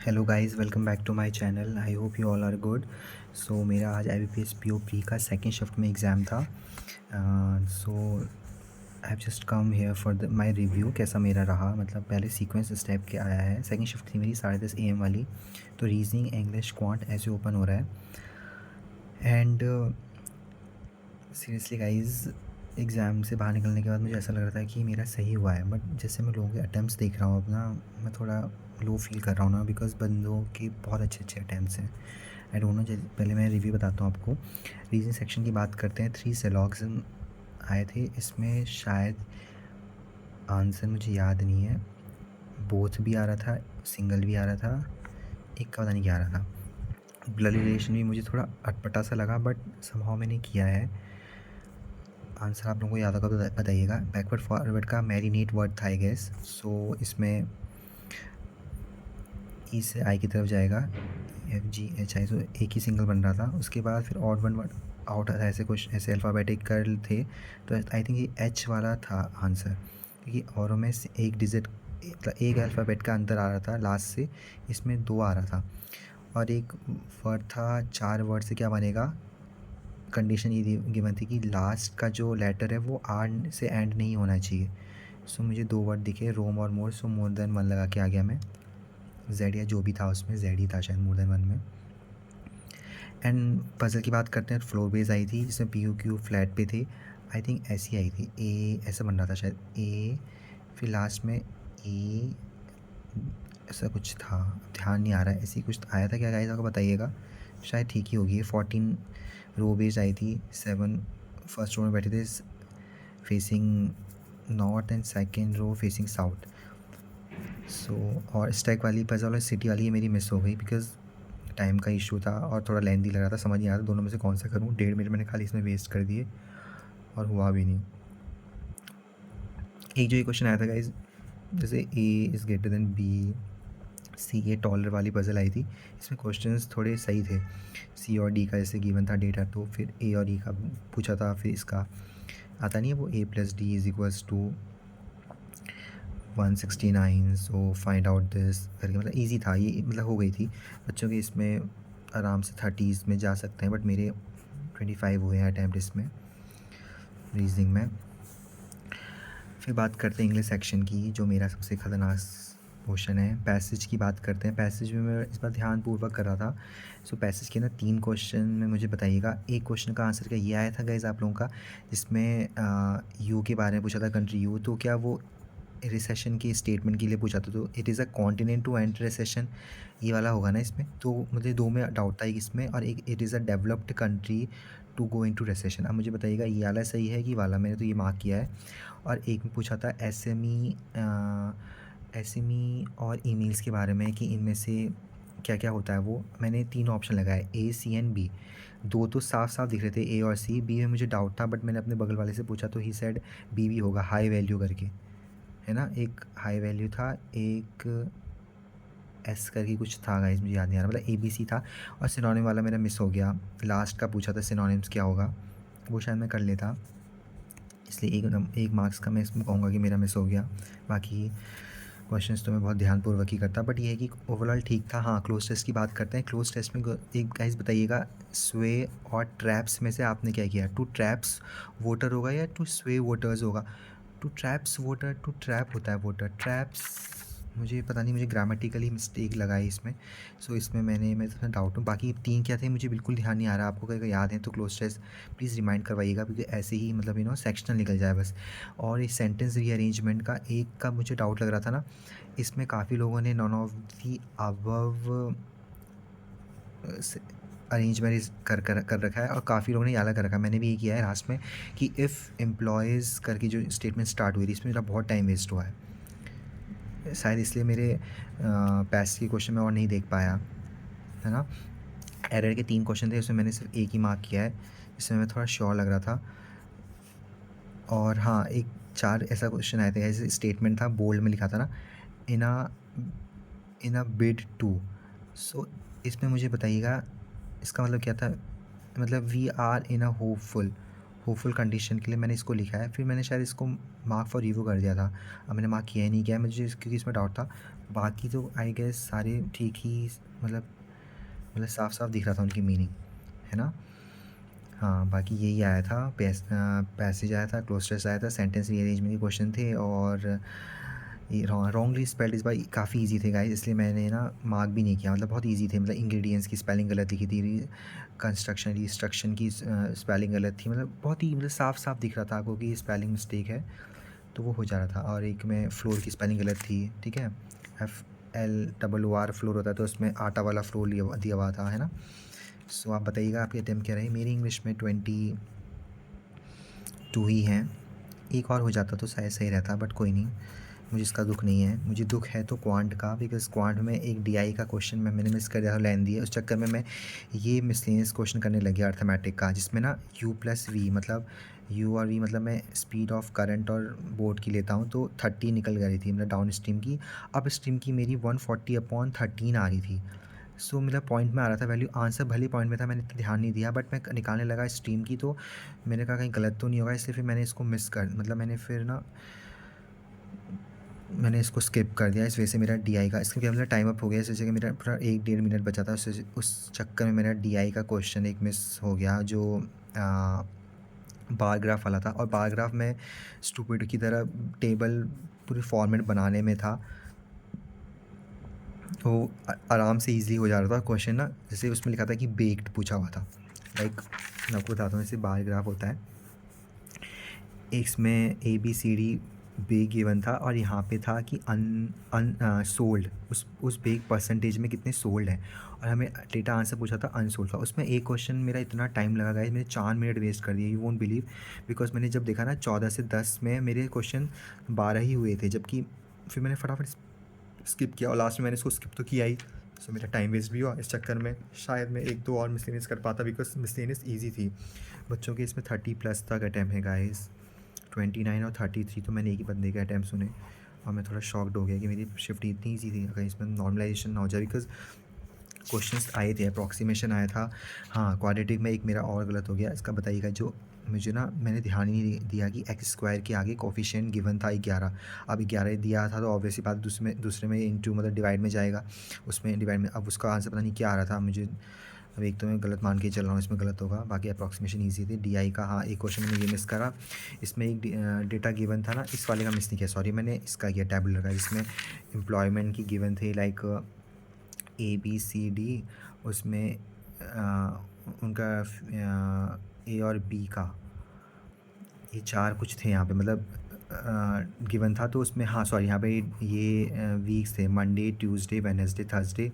Hello guys, welcome back to my channel. I hope you all are good. So मेरा आज IBPS PO का second shift में exam था। So I have just come here for the my review. कैसा मेरा रहा, मतलब पहले सीक्वेंस इस टाइप के आया है। सेकंड शिफ्ट थी मेरी 10:30 AM वाली, तो रीजनिंग, इंग्लिश, क्वांट ऐसे ओपन हो रहा है। एंड सीरियसली गाइस, एग्ज़ाम से बाहर निकलने के बाद मुझे ऐसा लग रहा था कि मेरा सही हुआ है, बट जैसे मैं लोगों के अटैम्प्ट्स देख रहा हूँ अपना, मैं थोड़ा लो फील कर रहा हूँ ना, बिकॉज़ बंदों के बहुत अच्छे अच्छे अटैम्प्ट्स हैं। I don't know. पहले मैं रिव्यू बताता हूँ आपको। रीजनिंग सेक्शन की बात करते हैं। 3 सिलॉगिज़्म आए थे इसमें, शायद आंसर मुझे याद नहीं है। बोथ भी आ रहा था, सिंगल भी आ रहा था, एक का पता नहीं क्या आ रहा था। ब्लड रिलेशन भी मुझे थोड़ा अटपटा सा लगा, बट समहाउ मैंने किया है। आंसर आप लोगों को याद होगा तो बताइएगा। बैकवर्ड फॉरवर्ड का मैरिनेट वर्ड था आई गेस। सो इसमें ई से आई की तरफ जाएगा, FGHI। सो एक ही सिंगल बन रहा था। उसके बाद फिर ऑड वन वर्ड आउट, ऐसे कुछ ऐसे अल्फ़ाबेटिकल थे, तो आई थिंक ये H वाला था आंसर, क्योंकि औरों में से एक डिजिट, मतलब एक अल्फ़ाबेट का अंतर आ रहा था लास्ट से, इसमें 2 आ रहा था। और एक वर्ड था, 4 वर्ड से क्या बनेगा। कंडीशन ये गिवन थी कि लास्ट का जो लेटर है वो आर से एंड नहीं होना चाहिए। सो मुझे 2 वर्ड दिखे, रोम और मोर। सो मोर देन वन लगा के आ गया मैं। जेड या जो भी था उसमें, जेड ही था शायद मोर देन वन में। एंड पज़ल की बात करते हैं, फ्लोर बेस आई थी जिसमें POQ फ्लैट पे थे। आई थिंक ऐसी आई थी, ए ऐसा बन रहा था शायद, ए फिर लास्ट में ए, ऐसा कुछ था, ध्यान नहीं आ रहा है। ऐसी कुछ आया था क्या गाइस, आपको बताइएगा। शायद ठीक ही होगी। 14 रो बेस्ड आई थी। 7 फर्स्ट रो में बैठे थे facing north, and second row facing south. So और स्टैक वाली पज़ल और सिटी वाली ये मेरी मिस हो गई, बिकॉज़ टाइम का इशू था और थोड़ा लेंथी लग रहा था, समझ नहीं आ रहा दोनों में से कौन सा करूँ। 1.5 मिनट मैंने खाली इसमें वेस्ट कर दिए और हुआ भी नहीं। एक जो ये क्वेश्चन आया था गाइस, जैसे A is greater than B, C, ये टॉलर वाली पज़ल आई थी। इसमें क्वेश्चंस थोड़े सही थे। C और D का जैसे गिवन था डेटा, तो फिर A और E का पूछा था। फिर इसका आता नहीं है वो, A + D = 169, so find out this करके, मतलब ईजी था ये, मतलब हो गई थी। बच्चों के इसमें आराम से 30s में जा सकते हैं, बट मेरे 25 हुए हैं अटैम्प्ट इसमें रीजनिंग में। फिर बात करते हैं इंग्लिश सेक्शन की, जो मेरा सबसे ख़तरनाक पोर्शन है। पैसेज की बात करते हैं। पैसेज में मैं इस बार ध्यानपूर्वक कर रहा था। सो पैसेज के ना 3 क्वेश्चन में मुझे बताइएगा। एक क्वेश्चन का आंसर क्या ये आया था गाइज़ आप लोगों का, जिसमें यू के बारे में पूछा था, कंट्री यू, तो क्या वो रिसेशन के स्टेटमेंट के लिए पूछा था, तो it is a continent to enter recession, ये वाला होगा ना इसमें। तो मुझे 2 में डाउट था, एक इसमें और एक it is a developed country to go into recession. अब मुझे बताइएगा ये वाला सही है कि वाला, मैंने तो ये मार्क किया है। और एक में पूछा था SME और ईमेल्स के बारे में, कि इनमें से क्या क्या होता है वो। मैंने 3 ऑप्शन लगाए, A, C एंड B। 2 तो साफ साफ दिख रहे थे, A और C। B में मुझे डाउट था, बट मैंने अपने बगल वाले से पूछा तो ही सेड B भी होगा, हाई वैल्यू करके, है ना। एक हाई वैल्यू था, एक S करके कुछ था गाइस, मुझे याद नहीं आ रहा, मतलब ABC था। और सिनोनिम वाला मेरा मिस हो गया। लास्ट का पूछा था सिनोनिम्स क्या होगा, वो शायद मैं कर लेता, इसलिए एक मार्क्स का मैं इसमें कहूँगा कि मेरा मिस हो गया। बाकी क्वेश्चंस तो मैं बहुत ध्यानपूर्वक ही करता, बट ये है कि ओवरऑल ठीक था। हाँ, क्लोज टेस्ट की बात करते हैं। क्लोज टेस्ट में एक गाइस बताइएगा, स्वे और ट्रैप्स में से आपने क्या किया। टू ट्रैप्स वोटर होगा या टू स्वे वोटर्स होगा। To traps voter, to trap होता है वोटर, ट्रैप्स मुझे पता नहीं, मुझे ग्रामेटिकली मिस्टेक लगाई इसमें। सो इसमें मैं थोड़ा डाउट हूँ। बाकी 3 क्या थे मुझे बिल्कुल ध्यान नहीं आ रहा। आपको अगर याद है तो क्लोज टेस्ट प्लीज़ रिमाइंड करवाइएगा, क्योंकि ऐसे ही मतलब सेक्शनल निकल जाए बस। और इस सेंटेंस रीअरेंजमेंट का एक का मुझे डाउट लग रहा था ना, इसमें काफ़ी लोगों ने none of the above arrangement कर रखा है, और काफ़ी लोगों ने ये अलग कर रखा है। मैंने भी ये किया है लास्ट में, कि इफ़ एम्प्लॉयज़ करके जो स्टेटमेंट स्टार्ट हुई थी, इसमें मेरा बहुत टाइम वेस्ट हुआ है। शायद इसलिए मेरे पैस के क्वेश्चन में और नहीं देख पाया, है ना। एरर के 3 क्वेश्चन थे, उसमें मैंने सिर्फ एक ही मार्क किया है, इसमें मैं थोड़ा श्योर लग रहा था। और हाँ, एक 4 ऐसा क्वेश्चन आए थे, ऐसे स्टेटमेंट था, बोल्ड में लिखा था ना, इन अ इन अ बिड टू। सो इसमें मुझे बताइएगा इसका मतलब क्या था। मतलब we are in a hopeful, hopeful condition के लिए मैंने इसको लिखा है। फिर मैंने शायद इसको मार्क फॉर रिव्यू कर दिया था। अब मैंने मार्क किया ही नहीं, किया है मुझे क्योंकि इसमें डाउट था। बाकी तो आई गेस सारे ठीक ही, मतलब साफ-साफ दिख रहा था उनकी मीनिंग, है ना? हाँ, बाकी यही आया था, पैसेज आया था, क्लोज़ आया था, सेंटेंस रीअरेंजमेंट के क्वेश्चन थे, और ये रॉन्गली स्पेल्ड इस बार काफ़ी ईज़ी थे गाइस, इसलिए मैंने ना मार्क भी नहीं किया। मतलब बहुत ईज़ी थे, मतलब इंग्रीडिएंट्स की स्पेलिंग गलत लिखी थी, कंस्ट्रक्शन रिस्ट्रक्शन की स्पेलिंग गलत थी, मतलब बहुत ही, मतलब साफ-साफ दिख रहा था आपको कि स्पेलिंग मिस्टेक है, तो वो हो जा रहा था। और एक में फ्लोर की स्पेलिंग गलत थी, ठीक है? FLOOR फ्लोर होता है, तो उसमें आटा वाला फ्लोर दिया हुआ था, है ना? सो आप बताइएगा आपकी अटेम्प्ट क्या रही? मेरी इंग्लिश में 22 ही हैं। एक और हो जाता तो शायद सही रहता, बट कोई नहीं, मुझे इसका दुःख नहीं है। मुझे दुःख है तो क्वांट का, बिकॉज़ क्वांट में एक DI का क्वेश्चन मैंने मिस कर दिया था, लेंथी है। उस चक्कर में मैं ये मिसलेनियस क्वेश्चन करने लग गया अर्थमेटिक का, जिसमें ना U+V, मतलब U और V, मतलब मैं स्पीड ऑफ करंट और बोट की लेता हूँ, तो 30 निकल गई थी, मतलब डाउन स्ट्रीम की। अप स्ट्रीम की मेरी 140/13 आ रही थी। सो मेरा पॉइंट में आ रहा था वैल्यू, आंसर भले ही पॉइंट में था, मैंने इतना ध्यान नहीं दिया, बट मैं निकालने लगा स्ट्रीम की, तो मैंने कहा कहीं गलत तो नहीं होगा, इसलिए फिर मैंने इसको मिस कर, मतलब मैंने इसको स्किप कर दिया। इस वजह से मेरा DI का, इसके मेरा टाइम अप हो गया, इस वजह से मेरा पूरा 1-1.5 मिनट बचा था, उस चक्कर में मेरा DI का क्वेश्चन एक मिस हो गया, जो बार ग्राफ वाला था। और बार ग्राफ में स्टूपिड की तरह टेबल पूरी फॉर्मेट बनाने में था, तो आराम से ईज़िली हो जा रहा था क्वेश्चन ना। जैसे उसमें लिखा था कि बेक्ड पूछा हुआ था, लाइक मैं आपको बताता हूँ, जैसे बार ग्राफ होता है, इसमें ABCD बेक गिवन था, और यहाँ पे था कि सोल्ड, उस बेक परसेंटेज में कितने सोल्ड हैं, और हमें डेटा आंसर पूछा था अनसोल्ड का। उसमें एक क्वेश्चन मेरा इतना टाइम लगा गाइस, मैंने 4 मिनट वेस्ट कर दिए, यू वोंट बिलीव। बिकॉज मैंने जब देखा ना 14 से 10 में मेरे क्वेश्चन 12 ही हुए थे, जबकि फिर मैंने फटाफट स्किप किया, और लास्ट में मैंने इसको स्किप तो किया ही। सो मेरा टाइम वेस्ट भी हुआ इस चक्कर में। शायद मैं 1-2 और मिसलेनियस कर पाता, बिकॉज मिसलेनियस ईजी थी। बच्चों के इसमें 30+ तक अटैम्प्ट है गाइस, 29 और 33 तो मैंने एक ही बंदे के अटैम्प्ट सुने, और मैं थोड़ा शॉक्ड हो गया कि मेरी शिफ्ट इतनी ईजी थी। अगर इसमें नॉर्मलाइजेशन ना हो जाए, बिकॉज क्वेश्चंस आए थे, अप्रॉक्सीमेशन आया था। हाँ, क्वाड्रेटिक में एक मेरा और गलत हो गया, इसका बताइएगा। जो मुझे ना, मैंने ध्यान ही नहीं दिया कि x² के आगे कोफिशिएंट गिवन था 11। अब 11 दिया था, तो ऑब्वियसली बात दूसरे में इंटू, मतलब डिवाइड में जाएगा, उसमें डिवाइड में। अब उसका आंसर पता नहीं क्या आ रहा था मुझे, अब एक तो मैं गलत मान के चल रहा हूँ, इसमें गलत होगा। बाकी अप्रॉक्सीमेशन ईजी थी। DI का, हाँ, एक क्वेश्चन मैंने ये मिस करा। इसमें एक डेटा गिवन था ना, इस वाले का मिस नहीं किया, सॉरी, मैंने इसका किया टैबुलर का, जिसमें एम्प्लॉयमेंट की गिवन थे, लाइक ABCD, उसमें उनका A और B का, ये 4 कुछ थे यहाँ पे, मतलब गिवन था। तो उसमें, हाँ सॉरी, यहाँ पे ये वीक्स थे, मंडे, ट्यूसडे, वेडनेसडे, थर्सडे,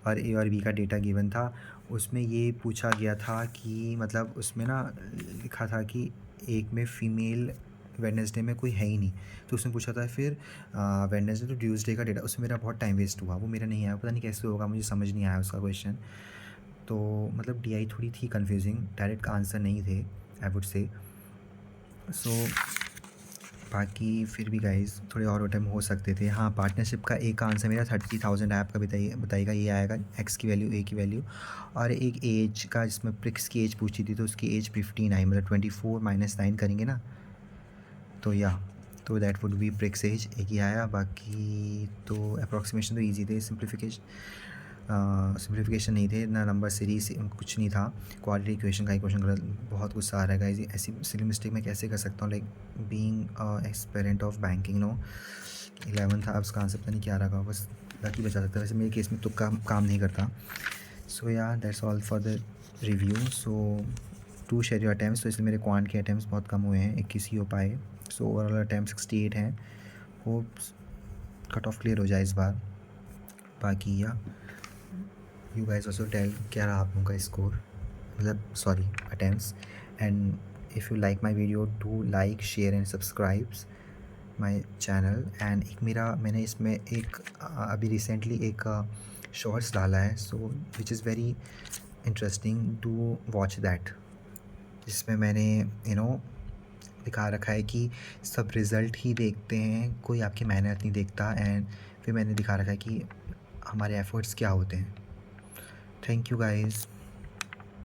और A और B का डेटा गिवन था। उसमें ये पूछा गया था कि, मतलब उसमें ना लिखा था कि एक में फ़ीमेल, वेडनेसडे में कोई है ही नहीं, तो उसने पूछा था फिर वेडनेसडे टू ट्यूसडे का डेटा। उसमें मेरा बहुत टाइम वेस्ट हुआ, वो मेरा नहीं आया, पता नहीं कैसे होगा, मुझे समझ नहीं आया उसका क्वेश्चन। तो मतलब DI थोड़ी थी कन्फ्यूजिंग, डायरेक्ट आंसर नहीं थे, आई वुड से। सो बाकी फिर भी गाइस थोड़े और अटेम्प्ट हो सकते थे। हाँ, पार्टनरशिप का एक आंसर मेरा 30,000 ऐप का बताइएगा, ये आएगा x की वैल्यू, a की वैल्यू, और एक एज का, जिसमें प्रिक्स की एज पूछी थी, तो उसकी एज 15 आई, मतलब 24 - 9 करेंगे ना, तो तो that would be presage, एक ही आया। बाकी तो अप्रॉक्सीमेशन तो ईजी थे, सिंप्लीफिकेशन नहीं थे, ना नंबर सीरीज कुछ नहीं था। क्वाड्रेटिक इक्वेशन का इक्वेशन गलत, बहुत गुस्सा आ रहा है गाइस, ऐसी सिली मिस्टेक मैं कैसे कर सकता हूँ, like being experience of banking, no 11 था, अब उसका आंसर पता नहीं क्या रखा, बस लकी बचा सकता है। वैसे मेरे केस में तो काम नहीं करता। सो या that's all for the review. So 2 share your attempts, तो इसलिए मेरे क्वांट के अटैम्प्ट्स बहुत कम हुए हैं, 21 ही हो पाए। सो ओवरऑल अटैम्प्ट 68 हैं, होप कट ऑफ क्लियर हो जाए इस बार। बाकी या यू गाइस ऑल्सो टेल क्या रहा आप लोगों का स्कोर, मतलब sorry attempts. And if you like my video, do like, share and subscribes my channel. And एक मैंने इसमें एक अभी रिसेंटली एक शॉर्ट्स डाला है, so which is very interesting, do watch that, जिसमें मैंने दिखा रखा है कि सब रिज़ल्ट ही देखते हैं, कोई आपकी मेहनत नहीं देखता। एंड फिर मैंने दिखा रखा है कि हमारे एफ़र्ट्स क्या होते हैं। Thank you guys.